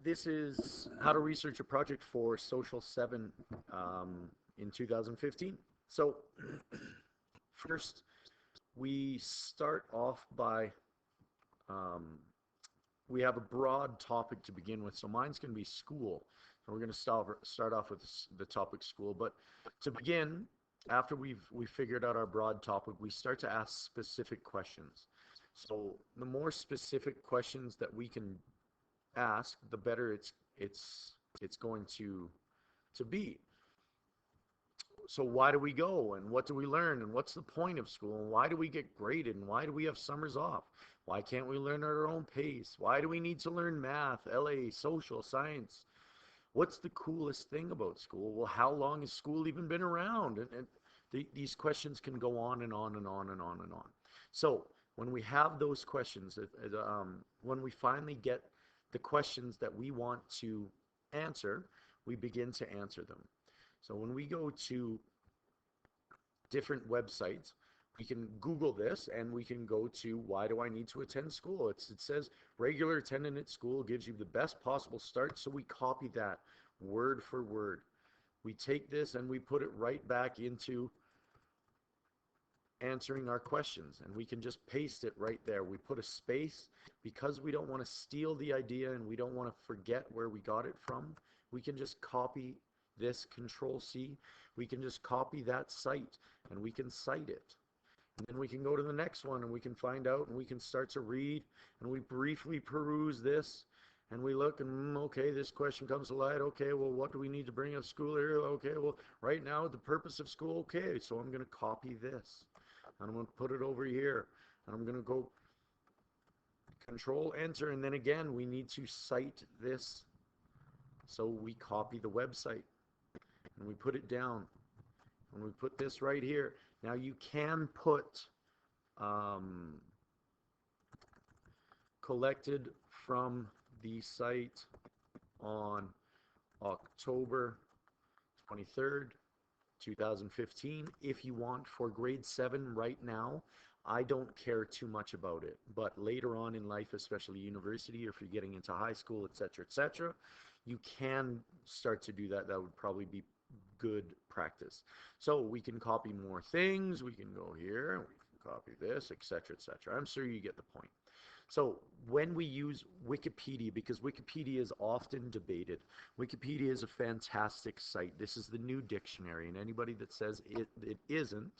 This is how to research a project for Social 7 in 2015. So first, we start off by, um, we have a broad topic to begin with. So mine's going to be school. And we're going to start off with the topic school. But to begin, after we figured out our broad topic, we start to ask specific questions. So the more specific questions that we can ask, the better it's going to be. So why do we go, and what do we learn, and what's the point of school, and why do we get graded, and why do we have summers off? Why can't we learn at our own pace? Why do we need to learn math, LA, social, science? What's the coolest thing about school? Well, how long has school even been around? And these questions can go on and on and on and on and on. So when we have those questions, when we finally get the questions that we want to answer, we begin to answer them. So when we go to different websites, we can Google this and we can go to why do I need to attend school? It says regular attendance at school gives you the best possible start. So we copy that word for word. We take this and we put it right back into answering our questions, and we can just paste it right there. We put a space because we don't want to steal the idea and we don't want to forget where we got it from. We can just copy this, Control C. We can just copy that site and we can cite it. And then we can go to the next one and we can find out and we can start to read, and we briefly peruse this and we look and okay, this question comes to light. Okay, well, what do we need to bring up school here? Okay, well, right now the purpose of school. Okay, so I'm going to copy this and I'm going to put it over here and I'm going to go Control Enter, and then again we need to cite this. So we copy the website and we put it down and we put this right here. Now you can put collected from the site on October 23rd, 2015 if you want. For grade 7 right now, I don't care too much about it, but later on in life, especially university, or if you're getting into high school, etc., you can start to do that. That would probably be good practice. So we can copy more things. We can go here, we can copy this, etc. I'm sure you get the point. So when we use Wikipedia, because Wikipedia is often debated, Wikipedia is a fantastic site. This is the new dictionary, and anybody that says it isn't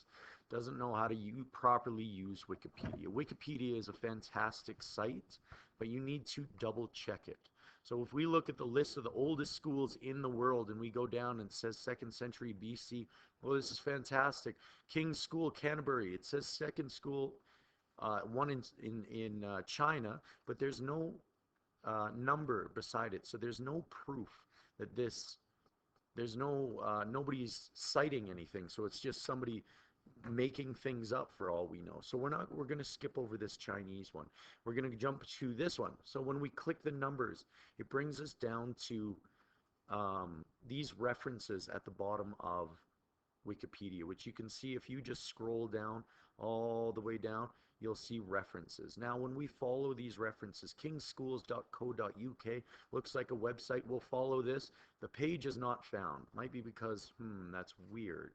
doesn't know how to properly use Wikipedia. Wikipedia is a fantastic site, but you need to double check it. So if we look at the list of the oldest schools in the world and we go down and it says 2nd century BC, well, this is fantastic. King's School, Canterbury, it says second school, one in China, but there's no number beside it. So there's no proof that there's no, nobody's citing anything. So it's just somebody making things up for all we know. So we're going to skip over this Chinese one. We're going to jump to this one. So when we click the numbers, it brings us down to these references at the bottom of Wikipedia, which you can see if you just scroll down all the way down, you'll see references. Now when we follow these references, kingschools.co.uk looks like a website. We'll follow this. The page is not found. Might be because that's weird.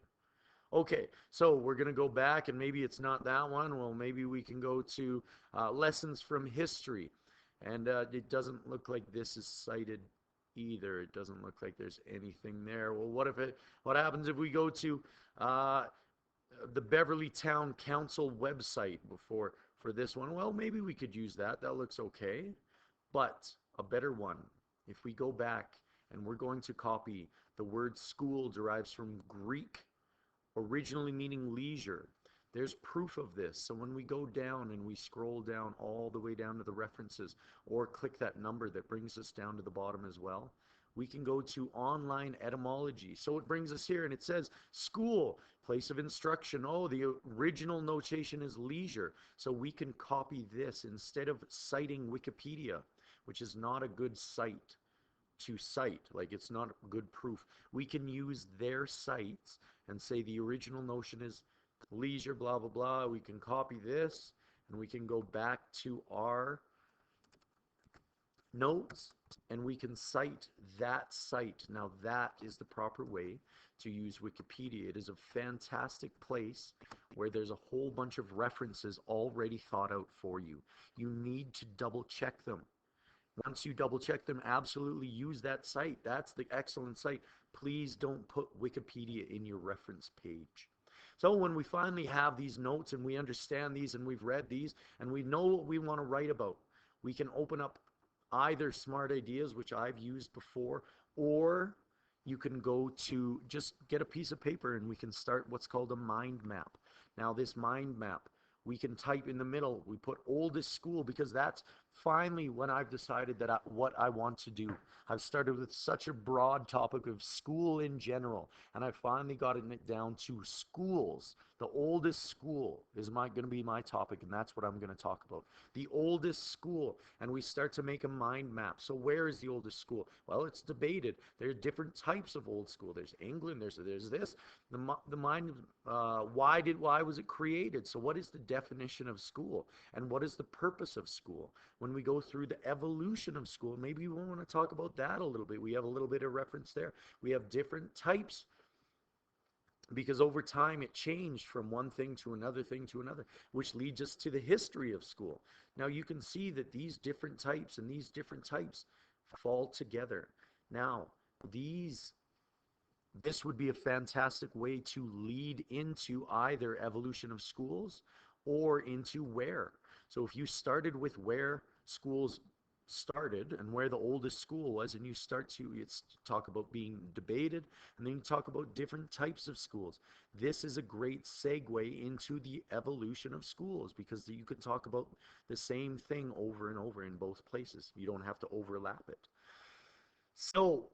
Okay, so we're going to go back, and maybe it's not that one. Well, maybe we can go to lessons from history, and it doesn't look like this is cited either. It doesn't look like there's anything there. Well, what happens if we go to the Beverly Town Council website for this one? Well, maybe we could use that. That looks okay. But a better one, if we go back and we're going to copy the word school derives from Greek, originally meaning leisure. There's proof of this. So when we go down and we scroll down all the way down to the references, or click that number that brings us down to the bottom as well, we can go to online etymology. So it brings us here and it says school, place of instruction. Oh, the original notation is leisure. So we can copy this instead of citing Wikipedia, which is not a good site to cite. Like, it's not good proof. We can use their sites and say the original notion is leisure, blah, blah, blah. We can copy this and we can go back to our notes, and we can cite that site. Now that is the proper way to use Wikipedia. It is a fantastic place where there's a whole bunch of references already thought out for you. You need to double check them. Once you double check them, absolutely use that site. That's the excellent site. Please don't put Wikipedia in your reference page. So when we finally have these notes and we understand these and we've read these and we know what we want to write about, we can open up either Smart Ideas, which I've used before, or you can go to just get a piece of paper and we can start what's called a mind map. Now this mind map, we can type in the middle, we put oldest school, because that's finally when I've decided that what I want to do. I've started with such a broad topic of school in general, and I finally gotten it down to schools. The oldest school is going to be my topic, and that's what I'm going to talk about. The oldest school, and we start to make a mind map. So where is the oldest school? Well, it's debated. There are different types of old school. There's England. There's this. The mind. Why was it created? So what is the definition of school, and what is the purpose of school? When we go through the evolution of school, maybe we want to talk about that a little bit. We have a little bit of reference there. We have different types, because over time it changed from one thing to another, which leads us to the history of school. Now you can see that these different types and these different types fall together. Now this would be a fantastic way to lead into either evolution of schools or into where. So if you started with where schools started and where the oldest school was, and you start to talk about being debated, and then you talk about different types of schools. This is a great segue into the evolution of schools, because you can talk about the same thing over and over in both places. You don't have to overlap it. So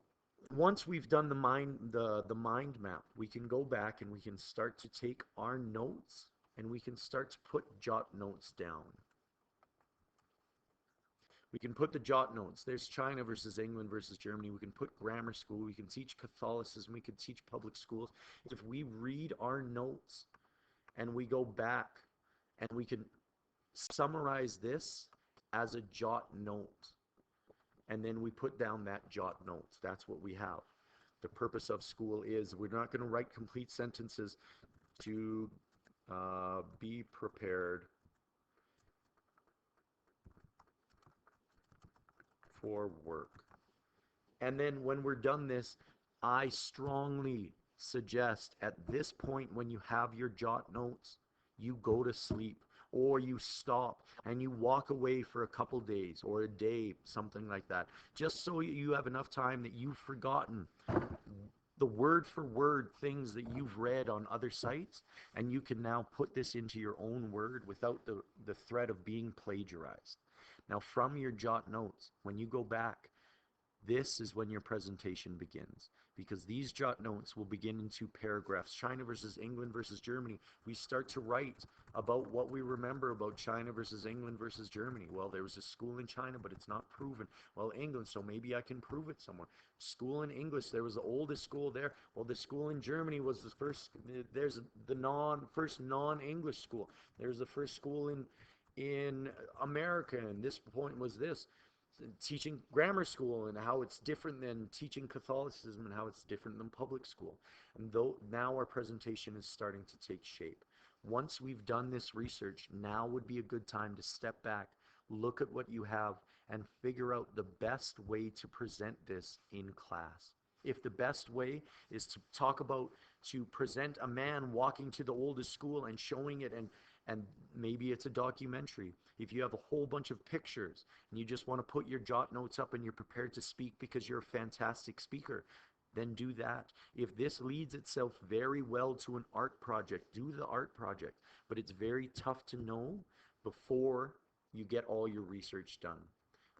once we've done the mind map, we can go back and we can start to take our notes and we can start to put jot notes down. We can put the jot notes. There's China versus England versus Germany. We can put grammar school. We can teach Catholicism. We can teach public schools. If we read our notes and we go back and we can summarize this as a jot note, and then we put down that jot notes. That's what we have. The purpose of school is we're not going to write complete sentences to be prepared for work. And then when we're done this, I strongly suggest at this point, when you have your jot notes, you go to sleep, or you stop and you walk away for a couple days or a day, something like that, just so you have enough time that you've forgotten the word for word things that you've read on other sites, and you can now put this into your own word without the threat of being plagiarized. Now from your jot notes, when you go back, this is when your presentation begins, because these jot notes will begin into paragraphs. China versus England versus Germany. We start to write about what we remember about China versus England versus Germany. Well, there was a school in China, but it's not proven. Well, England, so maybe I can prove it somewhere. School in English, there was the oldest school there. Well, the school in Germany was the first. There's the first non-English school. There's the first school in America, and this point was this. Teaching grammar school and how it's different than teaching Catholicism and how it's different than public school. And though now our presentation is starting to take shape. Once we've done this research, now would be a good time to step back, look at what you have, and figure out the best way to present this in class. If the best way is to present a man walking to the oldest school and showing it, and maybe it's a documentary. If you have a whole bunch of pictures and you just want to put your jot notes up and you're prepared to speak because you're a fantastic speaker, then do that. If this leads itself very well to an art project, do the art project. But it's very tough to know before you get all your research done.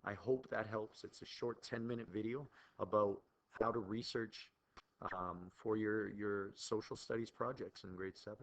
I hope that helps. It's a short 10-minute video about how to research for your social studies projects in grade 7.